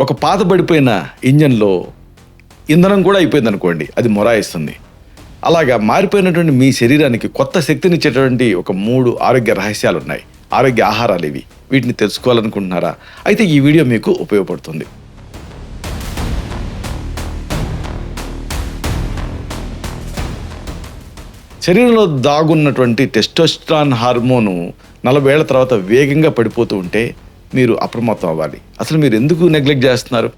ఒక పాతబడిపోయిన ఇంజన్‌లో ఇంధనం కూడా అయిపోయిందనుకోండి. అది మొరాయిస్తుంది. అలాగా మారిపోయినటువంటి మీ శరీరానికి కొత్త శక్తినిచ్చేటువంటి ఒక 3 ఆరోగ్య రహస్యాలున్నాయి. ఆరోగ్య ఆహారాలివి. వీటిని తెలుసుకోవాలనుకుంటున్నారా? అయితే ఈ వీడియో మీకు ఉపయోగపడుతుంది. శరీరంలో దాగున్నటువంటి టెస్టోస్టెరాన్ హార్మోను 40 ఏళ్ల తర్వాత వేగంగా పడిపోతూ ఉంటే మీరు అప్రమత్తం అవ్వాలి. అసలు మీరు ఎందుకు నెగ్లెక్ట్ చేస్తున్నారు?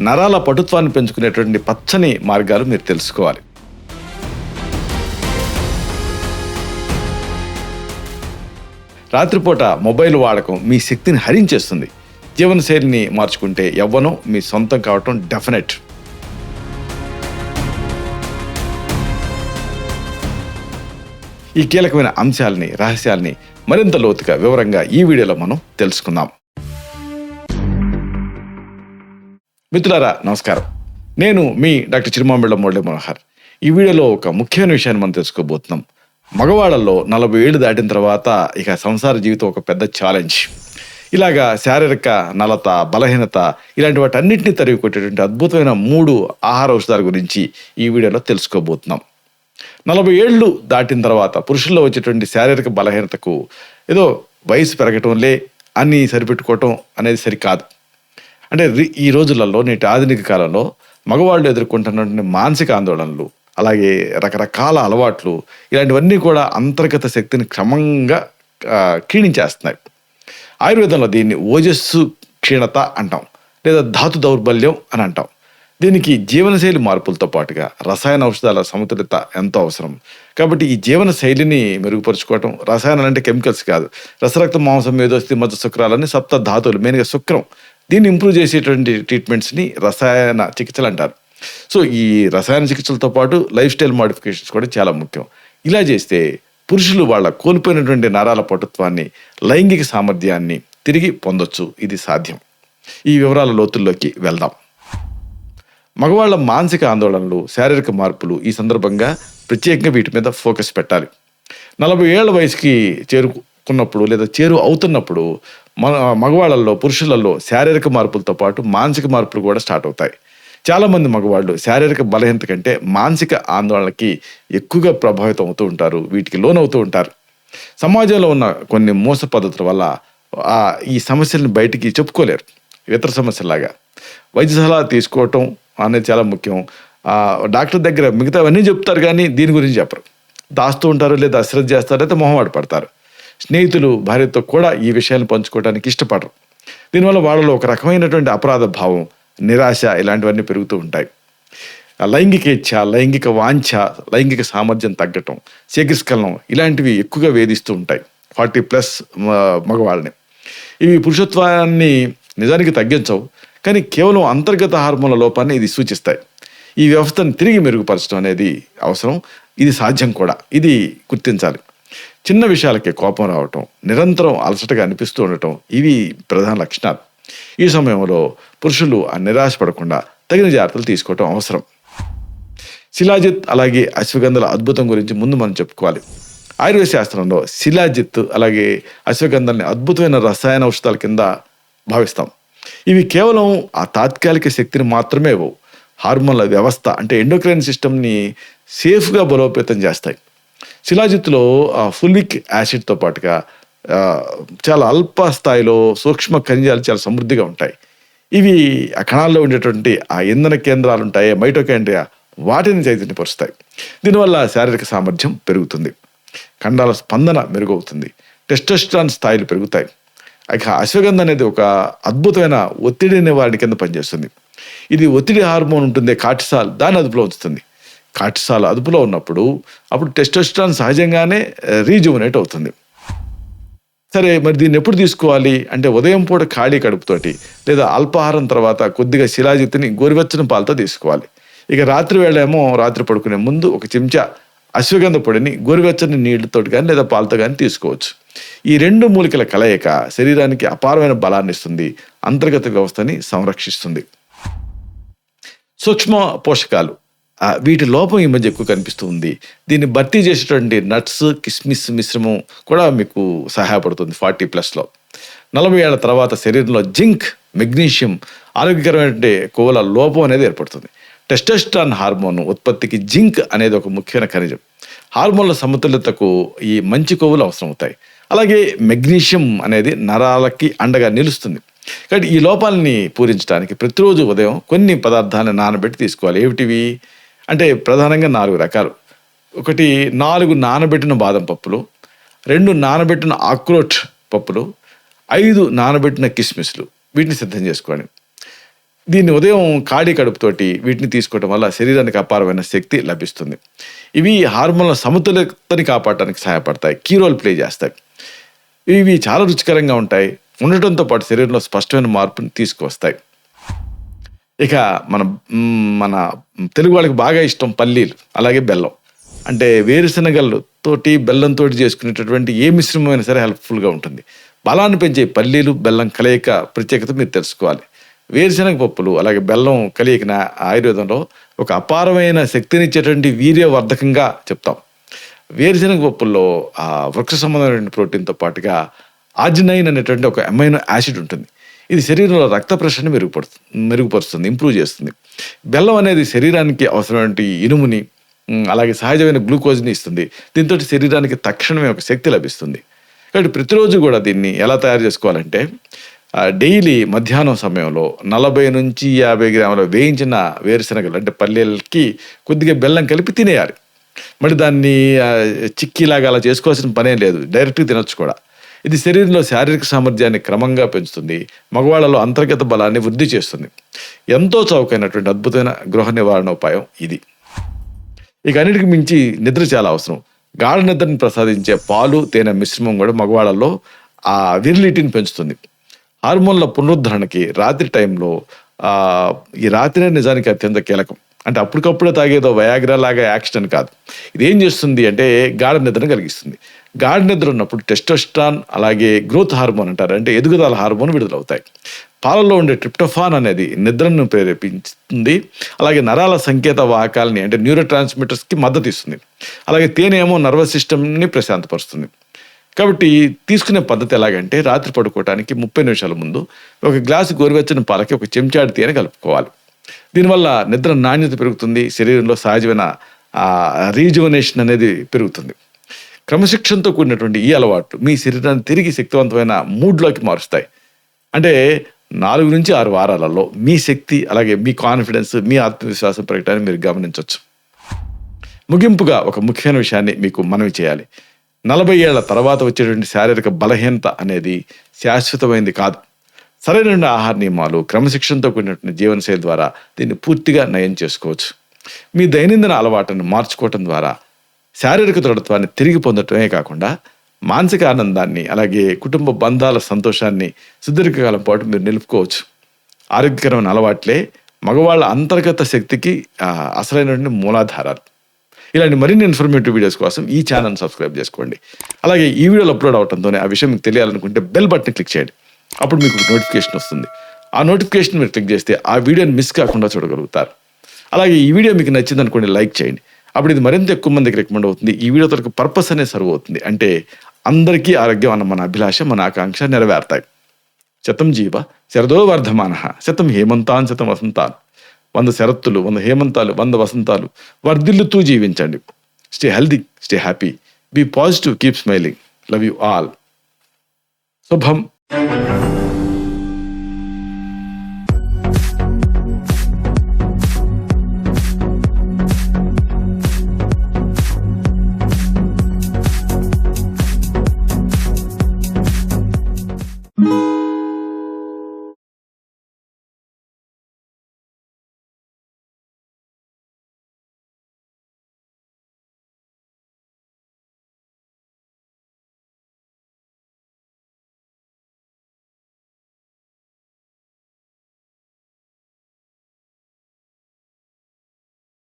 నరాల పటుత్వాన్ని పెంచుకునేటువంటి పచ్చని మార్గాలు మీరు తెలుసుకోవాలి. రాత్రిపూట మొబైల్ వాడకం మీ శక్తిని హరించేస్తుంది. జీవనశైలిని మార్చుకుంటే యవ్వనం మీ సొంతం కావటం డెఫినెట్. ఈ కీలకమైన అంశాలని, రహస్యాల్ని మరింత లోతుగా వివరంగా ఈ వీడియోలో మనం తెలుసుకుందాం. మిత్రులారా నమస్కారం. నేను మీ డాక్టర్ చిరుమామిళ్ళ మురళీ మనోహర్. ఈ వీడియోలో ఒక ముఖ్యమైన విషయాన్ని మనం తెలుసుకోబోతున్నాం. మగవాళ్ళల్లో 40 ఏళ్ళు దాటిన తర్వాత ఇక సంసార జీవితం ఒక పెద్ద ఛాలెంజ్. ఇలాగా శారీరక నలత, బలహీనత ఇలాంటి వాటన్నింటినీ తరిగి కొట్టేటువంటి అద్భుతమైన 3 ఆహార ఔషధాల గురించి ఈ వీడియోలో తెలుసుకోబోతున్నాం. 40 ఏళ్ళు దాటిన తర్వాత పురుషుల్లో వచ్చేటువంటి శారీరక బలహీనతకు ఏదో వయసు పెరగటంలే అన్నీ సరిపెట్టుకోవటం అనేది సరికాదు. అంటే ఈ రోజులలో, నేటి ఆధునిక కాలంలో మగవాళ్ళు ఎదుర్కొంటున్నటువంటి మానసిక ఆందోళనలు, అలాగే రకరకాల అలవాట్లు ఇలాంటివన్నీ కూడా అంతర్గత శక్తిని క్రమంగా క్షీణించేస్తున్నాయి. ఆయుర్వేదంలో దీన్ని ఓజస్సు క్షీణత అంటాం, లేదా ధాతు దౌర్బల్యం అని అంటాం. దీనికి జీవనశైలి మార్పులతో పాటుగా రసాయన ఔషధాల సమతుల్యత ఎంతో అవసరం. కాబట్టి ఈ జీవన శైలిని మెరుగుపరుచుకోవటం, రసాయనాలు అంటే కెమికల్స్ కాదు, రసరక్త మాంసం, మేధోస్థి, మధ్య శుక్రాలని సప్త ధాతువులు, మెయిన్గా శుక్రం, దీన్ని ఇంప్రూవ్ చేసేటువంటి ట్రీట్మెంట్స్ని రసాయన చికిత్సలు అంటారు. సో ఈ రసాయన చికిత్సలతో పాటు లైఫ్ స్టైల్ మోడిఫికేషన్స్ కూడా చాలా ముఖ్యం. ఇలా చేస్తే పురుషులు వాళ్ళ కోల్పోయినటువంటి నరాల పటుత్వాన్ని, లైంగిక సామర్థ్యాన్ని తిరిగి పొందొచ్చు. ఇది సాధ్యం. ఈ వివరాల లోతుల్లోకి వెళ్దాం. మగవాళ్ళ మానసిక ఆందోళనలు, శారీరక మార్పులు ఈ సందర్భంగా ప్రత్యేకంగా వీటి మీద ఫోకస్ పెట్టాలి. 40 ఏళ్ల వయసుకి చేరుకున్నప్పుడు లేదా అవుతున్నప్పుడు మగవాళ్ళల్లో, పురుషులలో శారీరక మార్పులతో పాటు మానసిక మార్పులు కూడా స్టార్ట్ అవుతాయి. చాలామంది మగవాళ్ళు శారీరక బలహీనత కంటే మానసిక ఆందోళనకి ఎక్కువగా ప్రభావితం అవుతూ ఉంటారు, వీటికి లోనవుతూ ఉంటారు. సమాజంలో ఉన్న కొన్ని మోస పద్ధతుల వల్ల ఈ సమస్యలను బయటికి చెప్పుకోలేరు. ఇతర సమస్యలాగా వైద్య సలహా తీసుకోవటం అనేది చాలా ముఖ్యం. డాక్టర్ దగ్గర మిగతావన్నీ చెప్తారు కానీ దీని గురించి చెప్పరు. దాస్తూ ఉంటారు, లేదా అశ్రద్ధ చేస్తారు, లేదా మొహమాట పడతారు. స్నేహితులు, భార్యతో కూడా ఈ విషయాన్ని పంచుకోవడానికి ఇష్టపడరు. దీనివల్ల వాళ్ళలో ఒక రకమైనటువంటి అపరాధ భావం, నిరాశ ఇలాంటివన్నీ పెరుగుతూ ఉంటాయి. లైంగిక ఇచ్ఛ, లైంగిక వాంఛ, లైంగిక సామర్థ్యం తగ్గటం, శీఘ్రస్ఖలనం ఇలాంటివి ఎక్కువగా వేధిస్తూ ఉంటాయి 40+ మగవాళ్ళని. ఇవి పురుషత్వాన్ని నిజానికి తగ్గించవు, కానీ కేవలం అంతర్గత హార్మోన్ల లోపాన్ని ఇది సూచిస్తాయి. ఈ వ్యవస్థను తిరిగి మెరుగుపరచడం అనేది అవసరం. ఇది సాధ్యం కూడా. ఇది గుర్తించాలి. చిన్న విషయాలకే కోపం రావటం, నిరంతరం అలసటగా అనిపిస్తూ ఉండటం ఇవి ప్రధాన లక్షణాలు. ఈ సమయంలో పురుషులు నిరాశపడకుండా తగిన జాగ్రత్తలు తీసుకోవటం అవసరం. శిలాజిత్ అలాగే అశ్వగంధాల అద్భుతం గురించి ముందు మనం చెప్పుకోవాలి. ఆయుర్వేద శాస్త్రంలో శిలాజిత్ అలాగే అశ్వగంధాలని అద్భుతమైన రసాయన ఔషధాల కింద భావిస్తాం. ఇవి కేవలం ఆ తాత్కాలిక శక్తిని మాత్రమే ఇవ్వవు. హార్మోన్ల వ్యవస్థ అంటే ఎండోక్రైన్ సిస్టమ్ని సేఫ్గా బలోపేతం చేస్తాయి. శిలాజిత్తులో ఫులిక్ యాసిడ్తో పాటుగా చాలా అల్ప స్థాయిలో సూక్ష్మ ఖనిజాలు చాలా సమృద్ధిగా ఉంటాయి. ఇవి ఆ కణాల్లో ఉండేటువంటి ఆ ఇంధన కేంద్రాలు ఉంటాయి, మైటోకాండ్రియా, వాటిని చైతన్యపరుస్తాయి. దీనివల్ల శారీరక సామర్థ్యం పెరుగుతుంది, కండాల స్పందన మెరుగవుతుంది, టెస్టోస్టెరాన్ స్థాయిలు పెరుగుతాయి. ఇక అశ్వగంధ అనేది ఒక అద్భుతమైన ఒత్తిడి నివారణ కింద పనిచేస్తుంది. ఇది ఒత్తిడి హార్మోన్ ఉంటుంది కార్టిసాల్, దాన్ని అదుపులో ఉంచుతుంది. కార్టిసాల్ అదుపులో ఉన్నప్పుడు అప్పుడు టెస్టోస్టెరాన్ సహజంగానే రీజువనేట్ అవుతుంది. సరే, మరి దీన్ని ఎప్పుడు తీసుకోవాలి అంటే ఉదయం పూట ఖాళీ కడుపుతోటి లేదా అల్పాహారం తర్వాత కొద్దిగా శిలాజిత్తుని గోరువెచ్చని పాలతో తీసుకోవాలి. ఇక రాత్రి వేళ ఏమో రాత్రి పడుకునే ముందు ఒక చెంచా అశ్వగంధ పొడిని గోరువెచ్చని నీళ్లతో కానీ లేదా పాలతో కానీ తీసుకోవచ్చు. ఈ 2 మూలికల కలయిక శరీరానికి అపారమైన బలాన్ని ఇస్తుంది, అంతర్గత వ్యవస్థని సంరక్షిస్తుంది. సూక్ష్మ పోషకాలు వీటి లోపం ఈ మధ్య ఎక్కువ కనిపిస్తూ ఉంది. దీన్ని భర్తీ చేసేటువంటి నట్స్, కిస్మిస్ మిశ్రమం కూడా మీకు సహాయపడుతుంది 40+లో. 40 ఏళ్ల తర్వాత శరీరంలో జింక్, మెగ్నీషియం, ఆరోగ్యకరమైన కొవ్వుల లోపం అనేది ఏర్పడుతుంది. టెస్టోస్టెరాన్ హార్మోన్ ఉత్పత్తికి జింక్ అనేది ఒక ముఖ్యమైన ఖనిజం. హార్మోన్ల సమతుల్యతకు ఈ మంచి కొవ్వులు అవసరం అవుతాయి. అలాగే మెగ్నీషియం అనేది నరాలకి అండగా నిలుస్తుంది. కాబట్టి ఈ లోపాలని పూరించడానికి ప్రతిరోజు ఉదయం కొన్ని పదార్థాలను నానబెట్టి తీసుకోవాలి. ఏమిటివి అంటే ప్రధానంగా 4 రకాలు. 4 నానబెట్టిన బాదం పప్పులు, 2 నానబెట్టిన అక్రోట్ పప్పులు, 5 నానబెట్టిన కిస్మిస్లు. వీటిని సిద్ధం చేసుకోండి. దీన్ని ఉదయం ఖాళీ కడుపుతోటి వీటిని తీసుకోవడం వల్ల శరీరానికి అపారమైన శక్తి లభిస్తుంది. ఇవి హార్మోన్ల సమతుల్యతని కాపాడటానికి సహాయపడతాయి, కీ రోల్ ప్లే చేస్తాయి. ఇవి చాలా రుచికరంగా ఉంటాయి, ఉండటంతో పాటు శరీరంలో స్పష్టమైన మార్పుని తీసుకువస్తాయి. ఇక మన తెలుగు వాళ్ళకి బాగా ఇష్టం పల్లీలు, అలాగే బెల్లం. అంటే వేరుశనగలతోటి బెల్లంతో చేసుకునేటటువంటి ఏ మిశ్రమమైనా సరే హెల్ప్ఫుల్గా ఉంటుంది. బలాన్ని పెంచే పల్లీలు, బెల్లం కలయిక ప్రత్యేకత మీరు తెలుసుకోవాలి. వేరుశనగ పప్పులు అలాగే బెల్లం కలియకిన ఆయుర్వేదంలో ఒక అపారమైన శక్తినిచ్చేటువంటి వీర్యవర్ధకంగా చెప్తాం. వేరుశనగ పప్పుల్లో వృక్ష సంబంధమైన ప్రోటీన్తో పాటుగా ఆర్జినైన్ అనేటువంటి ఒక అమైనో యాసిడ్ ఉంటుంది. ఇది శరీరంలో రక్త ప్రసరణ మెరుగుపరుస్తుంది, ఇంప్రూవ్ చేస్తుంది. బెల్లం అనేది శరీరానికి అవసరమైన ఇనుముని అలాగే సహజమైన గ్లూకోజ్ని ఇస్తుంది. దీంతో శరీరానికి తక్షణమే ఒక శక్తి లభిస్తుంది. కాబట్టి ప్రతిరోజు కూడా దీన్ని ఎలా తయారు చేసుకోవాలంటే డైలీ మధ్యాహ్నం సమయంలో 40 నుంచి 50 గ్రాముల వేయించిన వేరుశనగలు అంటే పల్లీలకి కొద్దిగా బెల్లం కలిపి తినేయాలి. మరి దాన్ని చిక్కీలాగా అలా చేసుకోవాల్సిన పనే లేదు, డైరెక్ట్గా తినొచ్చు కూడా. ఇది శరీరంలో శారీరక సామర్థ్యాన్ని క్రమంగా పెంచుతుంది, మగవాళ్ళలో అంతర్గత బలాన్ని వృద్ధి చేస్తుంది. ఎంతో చౌకైనటువంటి అద్భుతమైన గృహ నివారణ ఉపాయం ఇది. ఇక అన్నిటికి మించి నిద్ర చాలా అవసరం. గాఢ నిద్రని ప్రసాదించే పాలు, తేనె మిశ్రమం కూడా మగవాళ్ళలో ఆ విరిలిటీని పెంచుతుంది. హార్మోన్ల పునరుద్ధరణకి రాత్రి టైంలో ఈ రాత్రే నిజానికి అత్యంత కీలకం. అంటే అప్పటికప్పుడే తాగేదో వయాగ్రా లాగా యాక్షన్ కాదు. ఇదేం చేస్తుంది అంటే గాఢ నిద్రను కలిగిస్తుంది. గాఢ నిద్ర ఉన్నప్పుడు టెస్టోస్టెరాన్ అలాగే గ్రోత్ హార్మోన్ అంటారు, అంటే ఎదుగుదల హార్మోన్ విడుదలవుతాయి. పాలలో ఉండే ట్రిప్టోఫాన్ అనేది నిద్రను ప్రేరేపిస్తుంది. అలాగే నరాల సంకేత వాహకాలని అంటే న్యూరో ట్రాన్స్మిటర్స్కి మద్దతు ఇస్తుంది. అలాగే తేనె ఏమో నర్వస్ సిస్టమ్ని ప్రశాంతపరుస్తుంది. కాబట్టి తీసుకునే పద్ధతి ఎలాగంటే రాత్రి పడుకోవడానికి 30 నిమిషాల ముందు ఒక గ్లాసు గోరువెచ్చని పాలకి ఒక చెంచాడు తేనె కలుపుకోవాలి. దీనివల్ల నిద్ర నాణ్యత పెరుగుతుంది, శరీరంలో సహజమైన రీజువనేషన్ అనేది పెరుగుతుంది. క్రమశిక్షణతో కూడినటువంటి ఈ అలవాట్లు మీ శరీరాన్ని తిరిగి శక్తివంతమైన మూడ్లోకి మారుస్తాయి. అంటే 4 నుంచి 6 వారాలలో మీ శక్తి అలాగే మీ కాన్ఫిడెన్స్, మీ ఆత్మవిశ్వాసం పెరగటాన్ని మీరు గమనించవచ్చు. ముగింపుగా ఒక ముఖ్యమైన విషయాన్ని మీకు మనవి చేయాలి. 40 ఏళ్ల తర్వాత వచ్చేటువంటి శారీరక బలహీనత అనేది శాశ్వతమైనది కాదు. సరైన ఆహార నియమాలు, క్రమశిక్షణతో కూడినటువంటి జీవనశైలి ద్వారా దీన్ని పూర్తిగా నయం చేసుకోవచ్చు. మీ దైనందిన అలవాటును మార్చుకోవటం ద్వారా శారీరక దృఢత్వాన్ని తిరిగి పొందటమే కాకుండా మానసిక ఆనందాన్ని అలాగే కుటుంబ బంధాల సంతోషాన్ని సుదీర్ఘకాలం పాటు మీరు నిలుపుకోవచ్చు. ఆరోగ్యకరమైన అలవాట్లే మగవాళ్ళ అంతర్గత శక్తికి అసలైనటువంటి మూలాధారాలు. ఇలాంటి మరిన్ని ఇన్ఫర్మేటివ్ వీడియోస్ కోసం ఈ ఛానల్ని సబ్స్క్రైబ్ చేసుకోండి. అలాగే ఈ వీడియోలు అప్లోడ్ అవడంతోనే ఆ విషయం మీకు తెలియాలనుకుంటే బెల్ బటన్ క్లిక్ చేయండి. అప్పుడు మీకు నోటిఫికేషన్ వస్తుంది. ఆ నోటిఫికేషన్ మీరు క్లిక్ చేస్తే ఆ వీడియోని మిస్ కాకుండా చూడగలుగుతారు. అలాగే ఈ వీడియో మీకు నచ్చింది అనుకోండి, లైక్ చేయండి. అప్పుడు ఇది మరింత ఎక్కువ మందికి రికమెండ్ అవుతుంది. ఈ వీడియో తరకు పర్పస్ అనేది సర్వ్ అవుతుంది. అంటే అందరికీ ఆరోగ్యం అన్న మన అభిలాష, మన ఆకాంక్ష నెరవేరుతాయి. శతం జీవ శరదో వర్ధమాన, శతం హేమంతాన్ శతం వసంతాన్. 100 శరత్తులు, 100 హేమంతాలు, 100 వసంతాలు వర్ధిల్లుతూ జీవించండి. Stay healthy, stay happy, be positive, keep smiling. Love you all. శుభం.